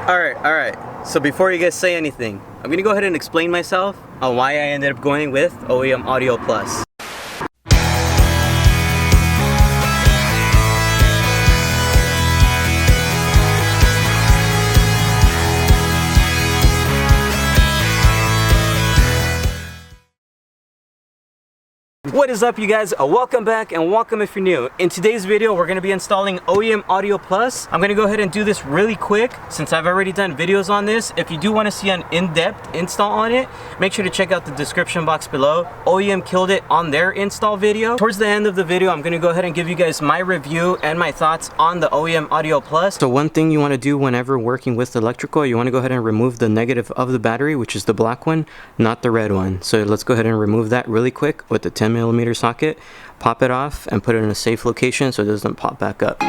Alright. So before you guys say anything, I'm gonna go ahead and explain myself on why I ended up going with OEM Audio Plus. What is up, you guys? Welcome back and welcome if you're new. In today's video, we're going to be installing OEM Audio Plus. I'm going to go ahead and do this really quick since I've already done videos on this. If you do want to see an in-depth install on it, make sure to check out the description box below. OEM killed it on their install video. Towards the end of the video, I'm going to go ahead and give you guys my review and my thoughts on the OEM Audio Plus. So one thing you want to do whenever working with electrical, you want to go ahead and remove the negative of the battery, which is the black one, not the red one. So let's go ahead and remove that really quick with the 10mm socket, pop it off and put it in a safe location so it doesn't pop back up.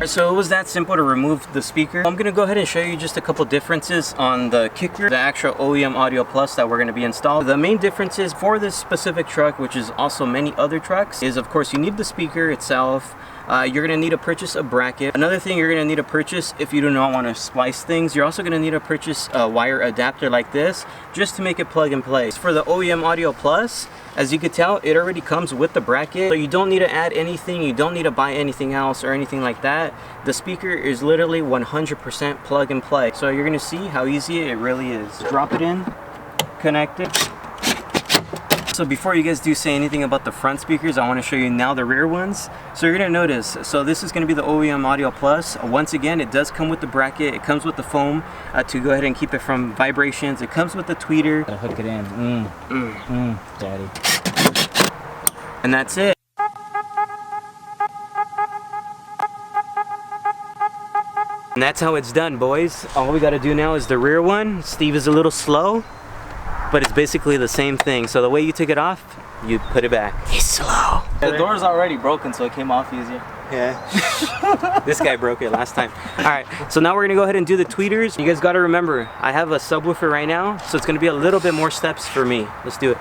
So it was that simple to remove the speaker. I'm going to go ahead and show you just a couple differences on the kicker, the actual OEM Audio Plus that we're going to be installed. The main differences for this specific truck, which is also many other trucks, is of course you need the speaker itself. You're going to need to purchase a bracket. Another thing you're going to need to purchase if you do not want to splice things, you're also going to need to purchase a wire adapter like this just to make it plug and play. For the OEM Audio Plus, as you can tell, it already comes with the bracket, so you don't need to add anything, you don't need to buy anything else or anything like that. The speaker is literally 100% plug and play. So you're going to see how easy it really is. Drop it in, connect it. So before you guys do say anything about the front speakers, I want to show you now the rear ones. So you're going to notice, so this is going to be the OEM Audio Plus. Once again, it does come with the bracket, it comes with the foam to go ahead and keep it from vibrations. It comes with the tweeter. Gotta hook it in. Daddy. And that's it. And that's how it's done, boys. All we got to do now is the rear one. Steve is a little slow, but it's basically the same thing. So the way you take it off, you put it back. He's slow. The door's already broken, so it came off easier. Yeah. This guy broke it last time. Alright, so now we're gonna go ahead and do the tweeters. You guys gotta remember, I have a subwoofer right now, so it's gonna be a little bit more steps for me. Let's do it.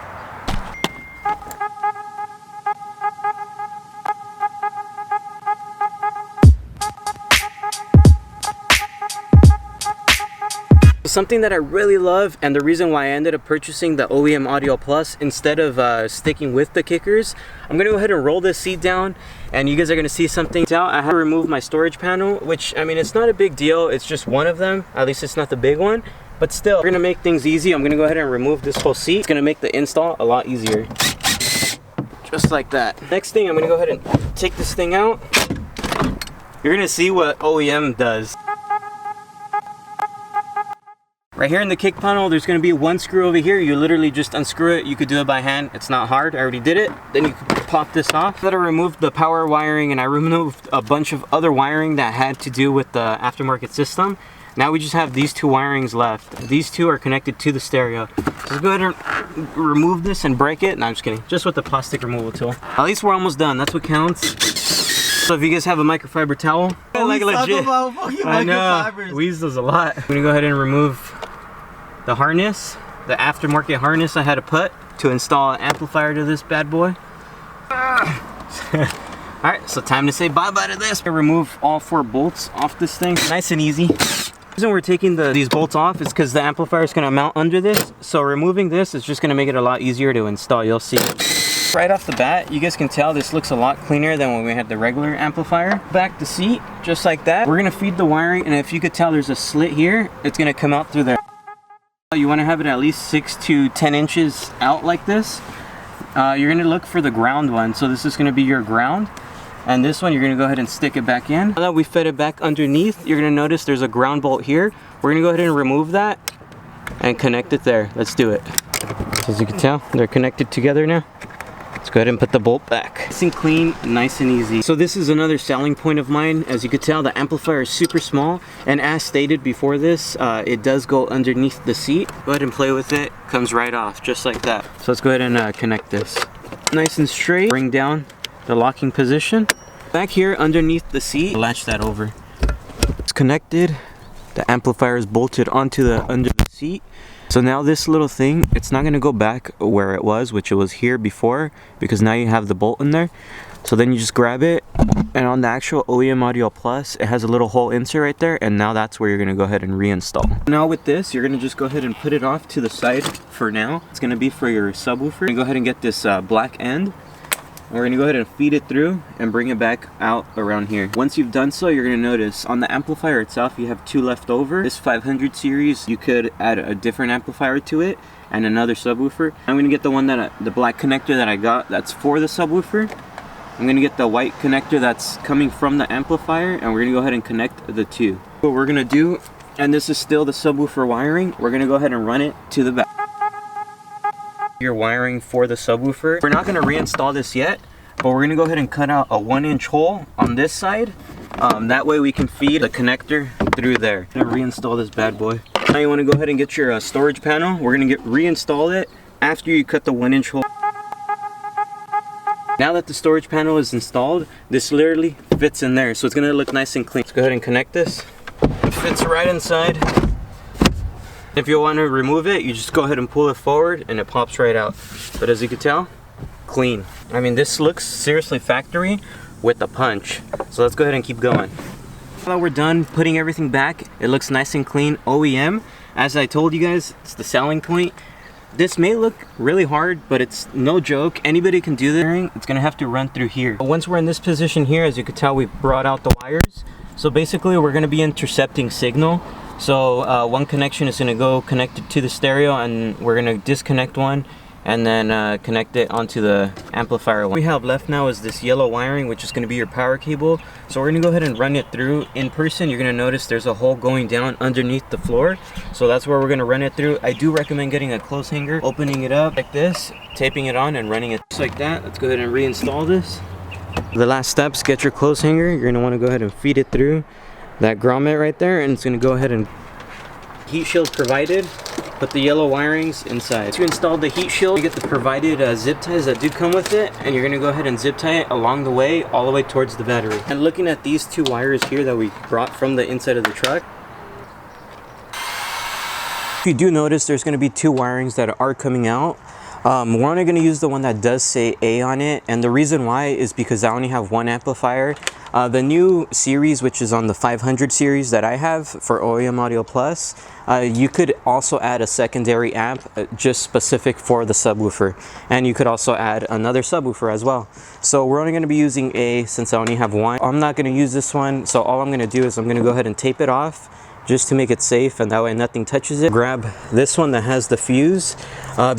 Something that I really love, and the reason why I ended up purchasing the OEM Audio Plus instead of sticking with the kickers, I'm gonna go ahead and roll this seat down and you guys are gonna see something. I have to remove my storage panel, which, I mean, it's not a big deal, it's just one of them, at least it's not the big one, but still, we're gonna make things easy. I'm gonna go ahead and remove this whole seat. It's gonna make the install a lot easier. Just like that. Next thing, I'm gonna go ahead and take this thing out. You're gonna see what OEM does. Right here in the kick panel, there's going to be one screw over here. You literally just unscrew it. You could do it by hand. It's not hard. I already did it. Then you can pop this off. I removed the power wiring and I removed a bunch of other wiring that had to do with the aftermarket system. Now we just have these two wirings left. These two are connected to the stereo. So let's go ahead and remove this and break it. No, I'm just kidding. Just with the plastic removal tool. At least we're almost done. That's what counts. So if you guys have a microfiber towel, like legit. I know. We use those a lot. I'm gonna go ahead and remove the harness, the aftermarket harness I had to put to install an amplifier to this bad boy. Alright, so time to say bye-bye to this. I remove all 4 bolts off this thing. Nice and easy. The reason we're taking these bolts off is because the amplifier is going to mount under this. So removing this is just going to make it a lot easier to install. You'll see. Right off the bat, you guys can tell this looks a lot cleaner than when we had the regular amplifier. Back the seat, just like that. We're going to feed the wiring, and if you could tell there's a slit here, it's going to come out through there. You want to have it at least 6 to 10 inches out like this. You're going to look for the ground one. So this is going to be your ground. And this one, you're going to go ahead and stick it back in. Now that we fed it back underneath, you're going to notice there's a ground bolt here. We're going to go ahead and remove that and connect it there. Let's do it. As you can tell, they're connected together now. Let's go ahead and put the bolt back. Nice and clean, nice and easy. So this is another selling point of mine. As you can tell, the amplifier is super small, and as stated before this, it does go underneath the seat. Go ahead and play with it. Comes right off, just like that. So let's go ahead and connect this. Nice and straight. Bring down the locking position. Back here underneath the seat, latch that over. It's connected. The amplifier is bolted onto the under the seat. So now this little thing, it's not going to go back where it was, which it was here before, because now you have the bolt in there. So then you just grab it, and on the actual OEM Audio Plus, it has a little hole insert right there, and now that's where you're going to go ahead and reinstall. Now with this, you're going to just go ahead and put it off to the side for now. It's going to be for your subwoofer. And go ahead and get this black end. And we're going to go ahead and feed it through and bring it back out around here. Once you've done so, you're going to notice on the amplifier itself, you have 2 left over. This 500 series, you could add a different amplifier to it and another subwoofer. I'm going to get the one that the black connector that I got that's for the subwoofer. I'm going to get the white connector that's coming from the amplifier, and we're going to go ahead and connect the two. What we're going to do, and this is still the subwoofer wiring, we're going to go ahead and run it to the back. Your wiring for the subwoofer. We're not going to reinstall this yet, but we're going to go ahead and cut out a 1-inch hole on this side. That way we can feed the connector through there. I'm going to reinstall this bad boy. Now you want to go ahead and get your storage panel. We're going to reinstall it after you cut the 1-inch hole. Now that the storage panel is installed, this literally fits in there, so it's going to look nice and clean. Let's go ahead and connect this. It fits right inside. If you want to remove it, you just go ahead and pull it forward and it pops right out. But as you can tell, clean. I mean, this looks seriously factory with a punch. So let's go ahead and keep going. Now that we're done putting everything back, it looks nice and clean OEM. As I told you guys, it's the selling point. This may look really hard, but it's no joke. Anybody can do this. It's gonna have to run through here. Once we're in this position here, as you can tell, we brought out the wires. So basically, we're gonna be intercepting signal. So one connection is gonna go connected to the stereo, and we're gonna disconnect one and then connect it onto the amplifier. What we have left now is this yellow wiring, which is gonna be your power cable. So we're gonna go ahead and run it through. In person, you're gonna notice there's a hole going down underneath the floor. So that's where we're gonna run it through. I do recommend getting a clothes hanger, opening it up like this, taping it on and running it just like that. Let's go ahead and reinstall this. The last steps, get your clothes hanger. You're gonna wanna go ahead and feed it through that grommet right there, and it's gonna go ahead and heat shield provided. Put the yellow wirings inside. To install the heat shield, you get the provided zip ties that do come with it, and you're gonna go ahead and zip tie it along the way, all the way towards the battery. And looking at these 2 wires here that we brought from the inside of the truck, if you do notice, there's gonna be 2 wirings that are coming out. We're only going to use the one that does say A on it, and the reason why is because I only have 1 amplifier. The new series, which is on the 500 series that I have for OEM Audio Plus, you could also add a secondary amp just specific for the subwoofer, and you could also add another subwoofer as well. So we're only going to be using A since I only have 1. I'm not going to use this one, so all I'm going to do is I'm going to go ahead and tape it off just to make it safe, and that way nothing touches it. Grab this one that has the fuse.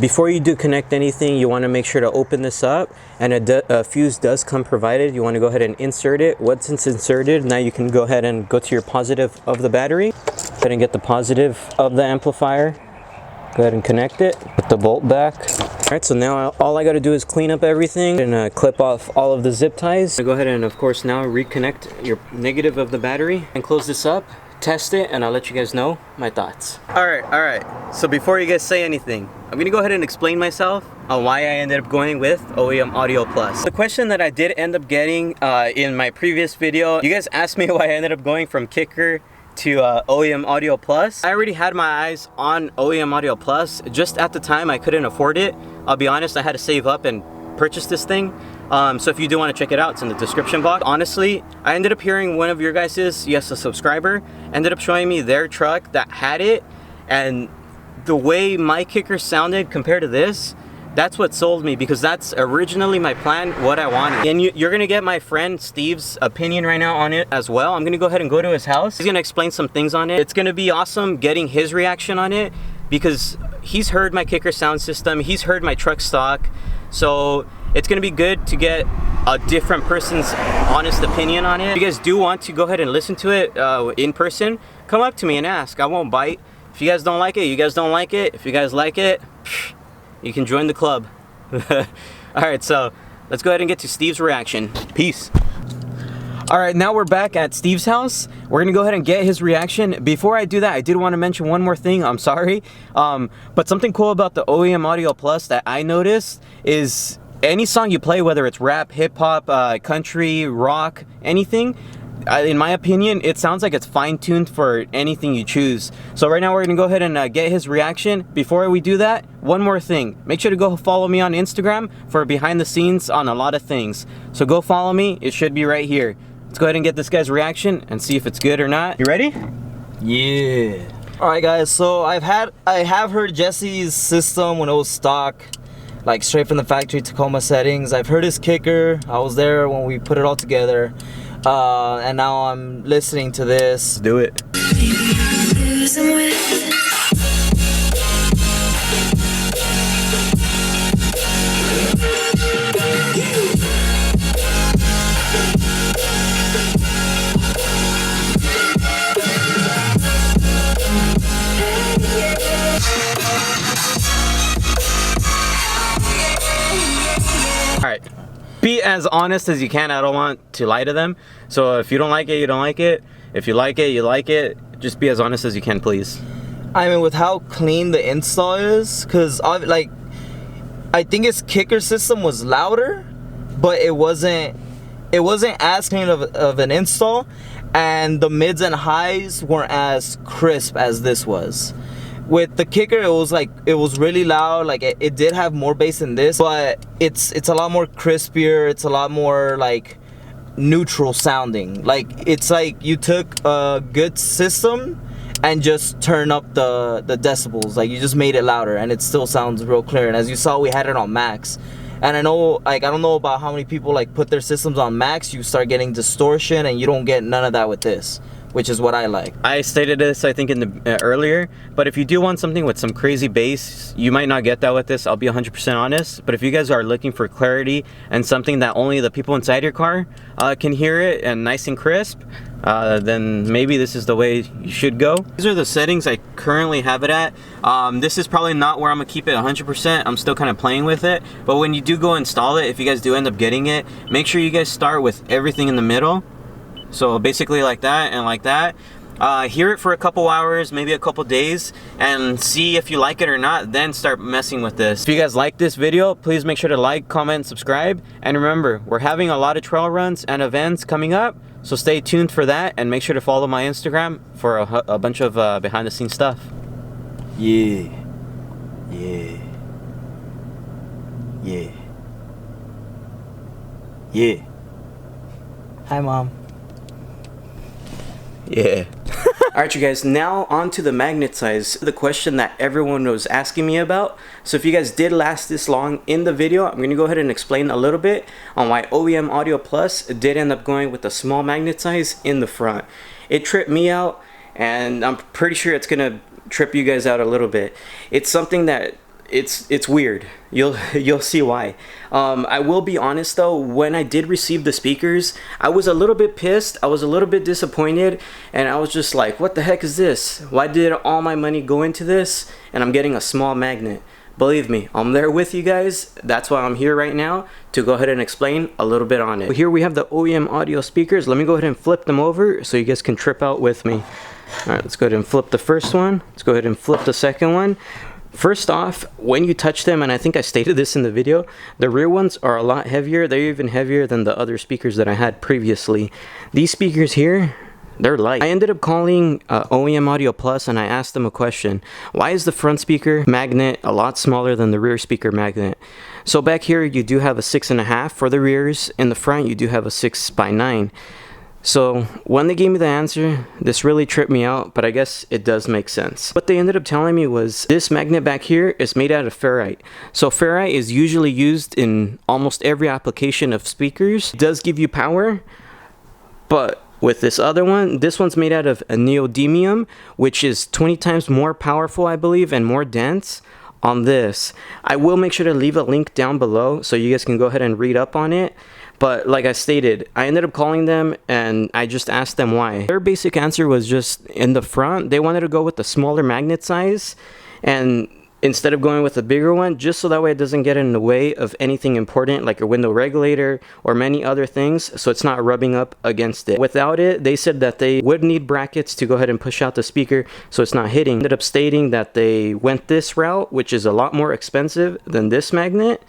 Before you do connect anything, you want to make sure to open this up, and a fuse does come provided. You want to go ahead and insert it. Once it's inserted, now you can go ahead and go to your positive of the battery. Go ahead and get the positive of the amplifier. Go ahead and connect it. Put the bolt back. Alright, so now all I got to do is clean up everything and clip off all of the zip ties. Go ahead and of course now reconnect your negative of the battery and close this up. Test it, and I'll let you guys know my thoughts. All right. So before you guys say anything, I'm gonna go ahead and explain myself on why I ended up going with OEM Audio Plus. The question that I did end up getting in my previous video, you guys asked me why I ended up going from Kicker to OEM Audio Plus. I already had my eyes on OEM Audio Plus. Just at the time, I couldn't afford it. I'll be honest, I had to save up and purchase this thing. So if you do want to check it out, it's in the description box. Honestly, I ended up hearing one of your guys's, yes, a subscriber, ended up showing me their truck that had it, and the way my kicker sounded compared to this, that's what sold me, because that's originally my plan, what I wanted. And you're gonna get my friend Steve's opinion right now on it as well. I'm gonna go ahead and go to his house. He's gonna explain some things on it. It's gonna be awesome getting his reaction on it, because he's heard my kicker sound system, he's heard my truck stock, so it's gonna be good to get a different person's honest opinion on it. If you guys do want to go ahead and listen to it in person, come up to me and ask. I won't bite. If you guys don't like it, you guys don't like it. If you guys like it, you can join the club. Alright, so let's go ahead and get to Steve's reaction. Peace. Alright, now we're back at Steve's house. We're gonna go ahead and get his reaction. Before I do that, I did want to mention one more thing. I'm sorry. But something cool about the OEM Audio Plus that I noticed is any song you play, whether it's rap, hip-hop, country, rock, anything, in my opinion, it sounds like it's fine-tuned for anything you choose. So right now we're gonna go ahead and get his reaction. Before we do that, one more thing. Make sure to go follow me on Instagram for behind the scenes on a lot of things. So go follow me, it should be right here. Let's go ahead and get this guy's reaction and see if it's good or not. You ready? Yeah. Alright guys, so I have heard Jesse's system when it was stock, like straight from the factory Tacoma settings. I've heard his kicker. I was there when we put it all together. And now I'm listening to this. Do it. Alright, be as honest as you can. I don't want to lie to them. So if you don't like it, you don't like it. If you like it, you like it. Just be as honest as you can, please. I mean, with how clean the install is, because I think his kicker system was louder, but it wasn't as clean of an install, and the mids and highs weren't as crisp as this was. With the kicker, it was really loud. Like it did have more bass than this, but it's a lot more crispier. It's a lot more like neutral sounding. Like it's like you took a good system and just turn up the decibels. Like you just made it louder, and it still sounds real clear. And as you saw, we had it on max. And I know, like, I don't know about how many people like put their systems on max. You start getting distortion, and you don't get none of that with this, which is what I like. I stated this, I think, in the earlier, but if you do want something with some crazy bass, you might not get that with this. I'll be 100% honest. But if you guys are looking for clarity and something that only the people inside your car can hear it and nice and crisp, then maybe this is the way you should go. These are the settings I currently have it at. This is probably not where I'm gonna keep it 100%. I'm still kind of playing with it. But when you do go install it, if you guys do end up getting it, make sure you guys start with everything in the middle. So basically like that and like that. Hear it for a couple hours, maybe a couple days, and see if you like it or not, then start messing with this. If you guys like this video, please make sure to like, comment, and subscribe. And remember, we're having a lot of trail runs and events coming up, so stay tuned for that, and make sure to follow my Instagram for a bunch of behind the scenes stuff. Yeah. Yeah. Yeah. Yeah. Hi, Mom. Yeah. Alright, you guys, now on to the magnet size, the question that everyone was asking me about. So if you guys did last this long in the video, I'm going to go ahead and explain a little bit on why OEM Audio Plus did end up going with a small magnet size in the front. It tripped me out, and I'm pretty sure it's going to trip you guys out a little bit. It's something that it's weird. You'll see why. I will be honest though, when I did receive the speakers, I was a little bit pissed. I was a little bit disappointed, and I was just like, what the heck is this? Why did all my money go into this and I'm getting a small magnet? Believe me, I'm there with you guys. That's why I'm here right now, to go ahead and explain a little bit on it. Here we have the OEM audio speakers. Let me go ahead and flip them over so you guys can trip out with me. Alright, let's go ahead and flip the first one. Let's go ahead and flip the second one. First off, when you touch them, and I think I stated this in the video, the rear ones are a lot heavier. They're even heavier than the other speakers that I had previously. These speakers here, they're light. I ended up calling OEM Audio Plus, and I asked them a question. Why is the front speaker magnet a lot smaller than the rear speaker magnet? So back here, you do have a 6.5 for the rears. In the front, you do have a 6x9. So when they gave me the answer, this really tripped me out, but I guess it does make sense. What they ended up telling me was this magnet back here is made out of ferrite. So ferrite is usually used in almost every application of speakers. It does give you power, but with this other one, this one's made out of a neodymium, which is 20 times more powerful, I believe, and more dense on this. I will make sure to leave a link down below so you guys can go ahead and read up on it. But like I stated, I ended up calling them and I just asked them why. Their basic answer was just in the front, they wanted to go with the smaller magnet size, and instead of going with a bigger one, just so that way it doesn't get in the way of anything important like a window regulator or many other things, so it's not rubbing up against it. Without it, they said that they would need brackets to go ahead and push out the speaker so it's not hitting. Ended up stating that they went this route, which is a lot more expensive than this magnet.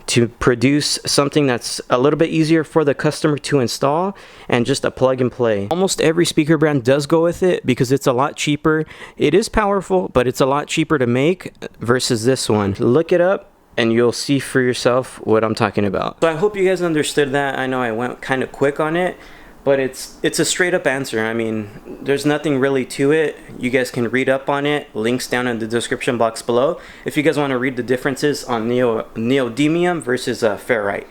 to produce something that's a little bit easier for the customer to install and just a plug and play. Almost every speaker brand does go with it because it's a lot cheaper. It is powerful, but it's a lot cheaper to make versus this one. Look it up and you'll see for yourself what I'm talking about. So I hope you guys understood that. I know I went kind of quick on it, but it's a straight up answer. I mean, there's nothing really to it. You guys can read up on it. Links down in the description box below if you guys want to read the differences on neodymium versus ferrite.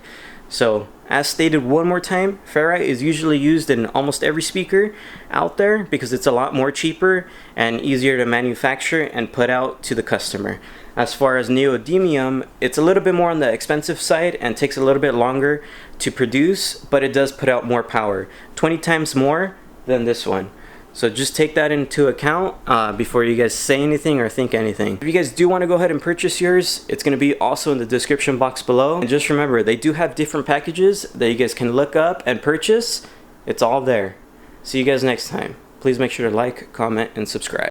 So as stated one more time, ferrite is usually used in almost every speaker out there because it's a lot more cheaper and easier to manufacture and put out to the customer. As far as neodymium, it's a little bit more on the expensive side and takes a little bit longer to produce, but it does put out more power, 20 times more than this one. So just take that into account before you guys say anything or think anything. If you guys do want to go ahead and purchase yours, it's going to be also in the description box below. And just remember, they do have different packages that you guys can look up and purchase. It's all there. See you guys next time. Please make sure to like, comment, and subscribe.